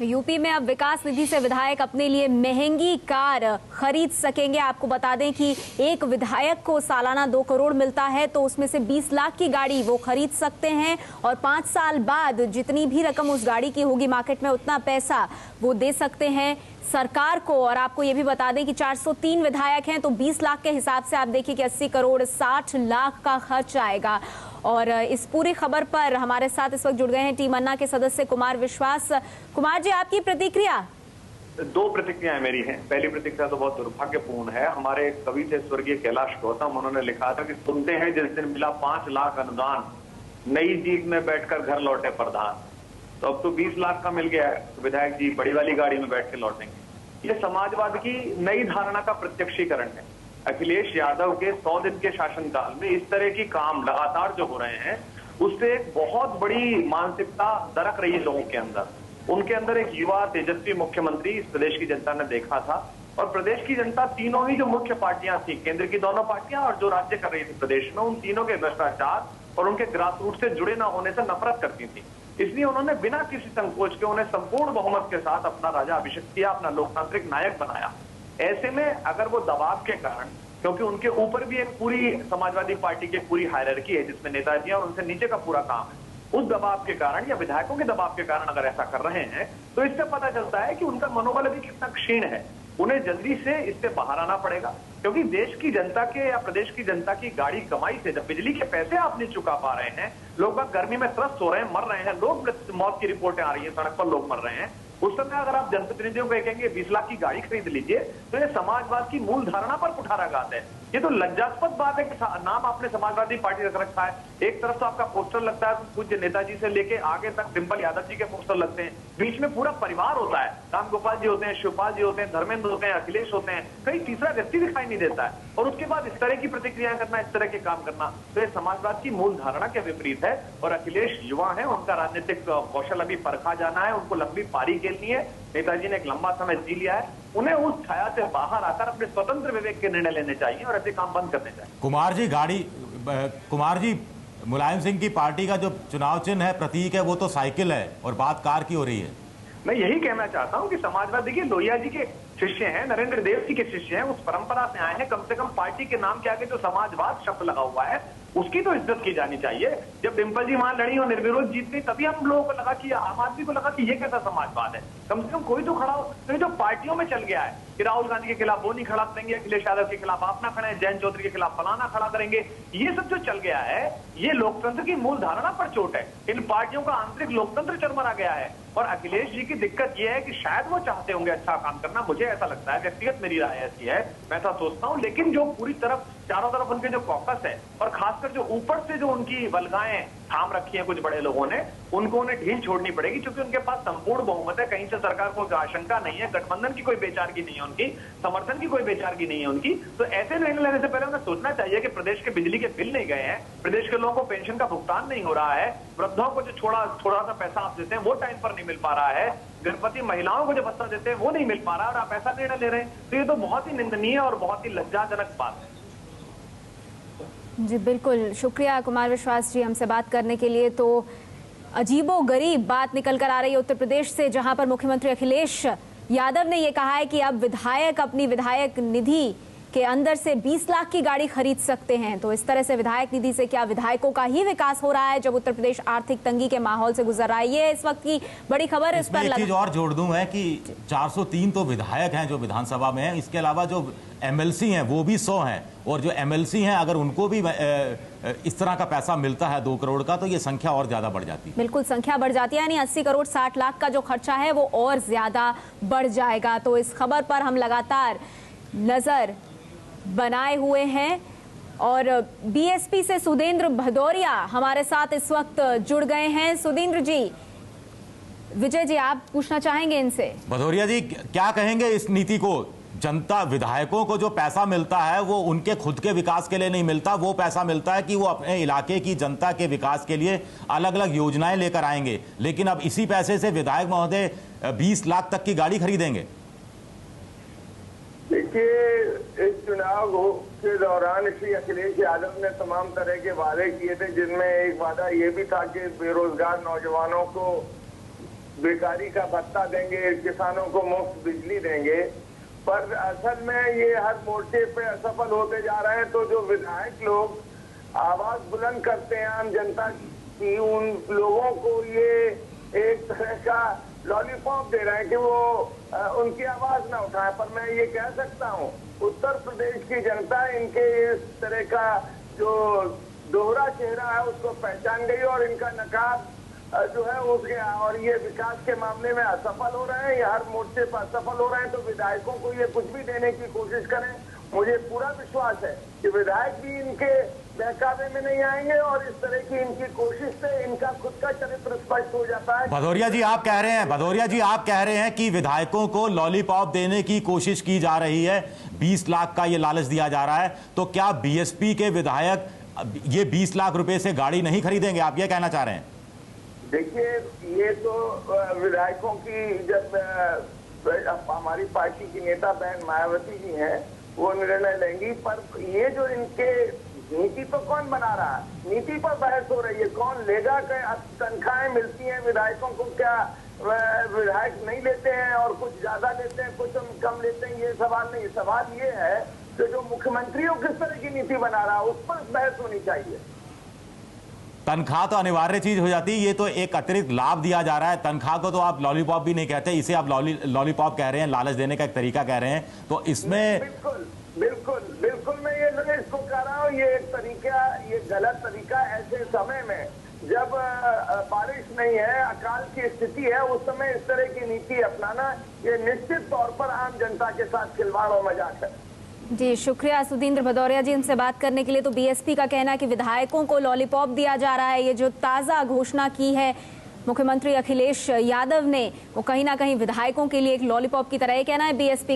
UP में अब विकास निधि से विधायक अपने लिए महंगी कार खरीद सकेंगे। आपको बता दें कि एक विधायक को सालाना 2 करोड़ मिलता है, तो उसमें से 20 लाख की गाड़ी वो खरीद सकते हैं और 5 साल बाद जितनी भी रकम उस गाड़ी की होगी मार्केट में, उतना पैसा वो दे सकते हैं सरकार को। और आपको ये भी बता दें कि 403 विधायक हैं, तो 20 लाख के हिसाब से आप देखिए कि 80 करोड़ 60 लाख का खर्च आएगा। और इस पूरी खबर पर हमारे साथ इस वक्त जुड़ गए हैं टीम अन्ना के सदस्य कुमार विश्वास। कुमार जी, आपकी प्रतिक्रिया? 2 प्रतिक्रियाएं मेरी हैं। पहली प्रतिक्रिया तो बहुत दुर्भाग्यपूर्ण है। हमारे कवि थे स्वर्गीय कैलाश गौतम, उन्होंने लिखा था कि सुनते हैं जिस दिन मिला 5 लाख अनुदान, नई जीप में बैठकर घर लौटे प्रधान। तो अब तो 20 लाख का मिल गया है, तो विधायक जी बड़ी वाली गाड़ी में बैठ के लौटेंगे। ये समाजवाद की नई धारणा का प्रत्यक्षीकरण है। अखिलेश यादव के 100 दिन के शासनकाल में इस तरह की काम लगातार जो हो रहे हैं, उससे एक बहुत बड़ी मानसिकता दरक रही है लोगों के अंदर। उनके अंदर एक युवा तेजस्वी मुख्यमंत्री इस प्रदेश की जनता ने देखा था, और प्रदेश की जनता, तीनों ही जो मुख्य पार्टियां थी, केंद्र की दोनों पार्टियां और जो राज्य कर रही थी प्रदेश में, उन तीनों के भ्रष्टाचार और उनके ग्रासरूट से जुड़े न होने से नफरत करती थी। इसलिए उन्होंने बिना किसी संकोच के उन्हें संपूर्ण बहुमत के साथ अपना राजा अभिषेक किया, अपना लोकतांत्रिक नायक बनाया। ऐसे में अगर वो दबाव के कारण, क्योंकि उनके ऊपर भी एक पूरी समाजवादी पार्टी की पूरी हायरार्की है जिसमें नेताजी और उनसे नीचे का पूरा काम है, उस दबाव के कारण या विधायकों के दबाव के कारण अगर ऐसा कर रहे हैं, तो इससे पता चलता है कि उनका मनोबल अभी कितना क्षीण है। उन्हें जल्दी से इससे बाहर आना पड़ेगा, क्योंकि देश की जनता के या प्रदेश की जनता की गाड़ी कमाई से जब बिजली के पैसे आप नहीं चुका पा रहे हैं, लोग गर्मी में त्रस्त हो रहे हैं, मर रहे हैं, लोग मौत की रिपोर्टें आ रही है, सड़क पर लोग मर रहे हैं, उस समय अगर आप जनप्रतिनिधियों को कहेंगे 20 लाख की गाड़ी खरीद लीजिए, तो ये समाजवाद की मूल धारणा पर कुठाराघात है। ये तो लज्जास्पद बात है कि नाम आपने समाजवादी पार्टी रख रखा है। एक तरफ तो आपका पोस्टर लगता है, पूज्य नेताजी से लेके आगे तक डिंपल यादव जी के पोस्टर लगते हैं, बीच में पूरा परिवार होता है, राम गोपाल जी होते हैं, शिवपाल जी होते हैं, धर्मेंद्र होते हैं, अखिलेश होते हैं, कहीं तीसरा व्यक्ति दिखाई नहीं देता है। और उसके बाद इस तरह की प्रतिक्रियाएं करना, इस तरह के काम करना, तो ये समाजवाद की मूल धारणा के विपरीत है। और अखिलेश युवा है, उनका राजनीतिक कौशल अभी परखा जाना है, उनको लंबी पारी खेलनी है। नेताजी ने एक लंबा समय जी लिया है, उन्हें उस छाया से बाहर आकर अपने स्वतंत्र विवेक के निर्णय लेने चाहिए और ऐसे काम बंद करने चाहिए। कुमार जी, मुलायम सिंह की पार्टी का जो चुनाव चिन्ह है, प्रतीक है, वो तो साइकिल है और बात कार की हो रही है। मैं यही कहना चाहता हूं कि समाजवाद, देखिए लोहिया जी के शिष्य हैं, नरेंद्र देव जी के शिष्य हैं, उस परंपरा से आए हैं। कम से कम पार्टी के नाम के आगे जो समाजवाद शब्द लगा हुआ है, उसकी तो इज्जत की जानी चाहिए। जब डिंपल जी वहां लड़ी और निर्विरोध जीत गई, तभी हम लोगों को लगा कि, आम आदमी को लगा कि ये कैसा समाजवाद है। कम से कम कोई तो खड़ा हो। तो जो पार्टियों में चल गया है कि राहुल गांधी के खिलाफ वो नहीं खड़ा करेंगे, अखिलेश यादव के खिलाफ आप ना खड़े, जयंत चौधरी के खिलाफ फलाना खड़ा करेंगे, ये सब जो चल गया है, ये लोकतंत्र की मूल धारणा पर चोट है। इन पार्टियों का आंतरिक लोकतंत्र चरमरा गया है। और अखिलेश जी की दिक्कत यह है कि शायद वो चाहते होंगे अच्छा काम करना, मुझे ऐसा लगता है, व्यक्तिगत मेरी राय ऐसी है, मैं ऐसा सोचता हूं। लेकिन जो पूरी तरफ चारों तरफ उनके जो कॉकस है, और खासकर जो ऊपर से जो उनकी बलगाएं थाम रखी हैं कुछ बड़े लोगों ने, उनको उन्हें ढील छोड़नी पड़ेगी, क्योंकि उनके पास संपूर्ण बहुमत है। कहीं से सरकार को आशंका नहीं है, गठबंधन की कोई बेचारगी नहीं है उनकी, समर्थन की कोई बेचारगी नहीं है उनकी। तो ऐसे निर्णय लेने से पहले उन्हें सोचना चाहिए कि प्रदेश के बिजली के बिल नहीं गए हैं, प्रदेश के लोगों को पेंशन का भुगतान नहीं हो रहा है, वृद्धों को जो थोड़ा सा पैसा आप देते हैं वो टाइम पर नहीं मिल पा रहा है, गर्भवती महिलाओं को जो भत्ता देते हैं वो नहीं मिल पा रहा है, और आप ऐसा निर्णय ले रहे हैं, तो ये तो बहुत ही निंदनीय और बहुत ही लज्जाजनक बात है। जी बिल्कुल, शुक्रिया कुमार विश्वास जी हमसे बात करने के लिए। तो अजीबोगरीब बात निकल कर आ रही है उत्तर प्रदेश से, जहां पर मुख्यमंत्री अखिलेश यादव ने यह कहा है कि अब विधायक अपनी विधायक निधि के अंदर से 20 लाख की गाड़ी खरीद सकते हैं। तो इस तरह से विधायक निधि से क्या विधायकों का ही विकास हो रहा है जब उत्तर प्रदेश आर्थिक तंगी के माहौल से गुजर रहा है? ये इस वक्त की बड़ी खबर। इस पर एक चीज और जोड़ दूं है कि 403 तो विधायक हैं जो विधानसभा में हैं, इसके अलावा जो एमएलसी हैं वो भी 100 हैं, और जो एमएलसी हैं अगर उनको भी इस तरह का पैसा मिलता है 2 करोड़ का, तो ये संख्या और ज्यादा बढ़ जाती है। बिल्कुल, संख्या बढ़ जाती है, यानी 80 करोड़ 60 लाख का जो खर्चा है वो और ज्यादा बढ़ जाएगा। तो इस खबर पर हम लगातार नजर बनाए हुए हैं, और बीएसपी से सुदेंद्र भदौरिया हमारे साथ इस वक्त जुड़ गए हैं। सुदेंद्र जी, विजय जी आप पूछना चाहेंगे इनसे? भदौरिया जी, क्या कहेंगे इस नीति को? जनता, विधायकों को जो पैसा मिलता है वो उनके खुद के विकास के लिए नहीं मिलता, वो पैसा मिलता है कि वो अपने इलाके की जनता के विकास के लिए अलग अलग योजनाएं लेकर आएंगे, लेकिन अब इसी पैसे से विधायक महोदय 20 लाख तक की गाड़ी खरीदेंगे। देखिए, इस चुनाव के दौरान श्री अखिलेश यादव ने तमाम तरह के वादे किए थे, जिनमें एक वादा ये भी था कि बेरोजगार नौजवानों को बेकारी का भत्ता देंगे, किसानों को मुफ्त बिजली देंगे, पर असल में ये हर मोर्चे पे असफल होते जा रहे हैं। तो जो विधायक लोग आवाज बुलंद करते हैं आम जनता की, उन लोगों को ये एक तरह का लॉलीपॉप दे रहे हैं कि वो उनकी आवाज ना उठाए। पर मैं ये कह सकता हूँ, उत्तर प्रदेश की जनता इनके इस तरह का जो दोहरा चेहरा है उसको पहचान गई और इनका नकाब जो है उठ गया, और ये विकास के मामले में असफल हो रहे हैं, ये हर मोर्चे पर असफल हो रहे हैं। तो विधायकों को ये कुछ भी देने की कोशिश करें, मुझे पूरा विश्वास है कि विधायक भी इनके बहकावे में नहीं आएंगे और इस तरह की इनकी कोशिश से इनका खुद का चरित्र स्पष्ट हो जाता है। भदौरिया जी आप कह रहे हैं कि विधायकों को लॉलीपॉप देने की कोशिश की जा रही है, 20 लाख का ये लालच दिया जा रहा है। तो क्या बीएसपी के विधायक ये 20 लाख रुपए से गाड़ी नहीं खरीदेंगे, आप ये कहना चाह रहे हैं? देखिए, ये तो विधायकों की, जब हमारी पार्टी की नेता बहन मायावती जी हैं वो निर्णय लेंगी, पर ये जो इनके नीति तो कौन बना रहा है, नीति पर बहस हो रही है, कौन लेगा। तनख्वाहें मिलती हैं विधायकों को, क्या विधायक नहीं लेते हैं और कुछ ज्यादा लेते हैं, कुछ कम लेते हैं, ये सवाल नहीं। सवाल ये है कि जो मुख्यमंत्री हो किस तरह की नीति बना रहा है उस पर बहस होनी चाहिए। तनख्वाह तो अनिवार्य चीज हो जाती है, ये तो एक अतिरिक्त लाभ दिया जा रहा है। तनख्वाह को तो आप लॉलीपॉप भी नहीं कहते, इसे आप लॉलीपॉप कह रहे हैं, लालच देने का एक तरीका कह रहे हैं। तो इसमें बिल्कुल बिल्कुल बिल्कुल मैं ये इसको कह रहा हूँ, ये एक तरीका, ये गलत तरीका। ऐसे समय में जब बारिश नहीं है, अकाल की स्थिति है, उस समय इस तरह की नीति अपनाना ये निश्चित तौर पर आम जनता के साथ खिलवाड़ और मजाक है। जी शुक्रिया सुधींद्र भदौरिया जी इनसे बात करने के लिए। तो बीएसपी का कहना है कि विधायकों को लॉलीपॉप दिया जा रहा है। ये जो ताज़ा घोषणा की है मुख्यमंत्री अखिलेश यादव ने, वो कहीं ना कहीं विधायकों के लिए एक लॉलीपॉप की तरह। ये कहना है बीएसपी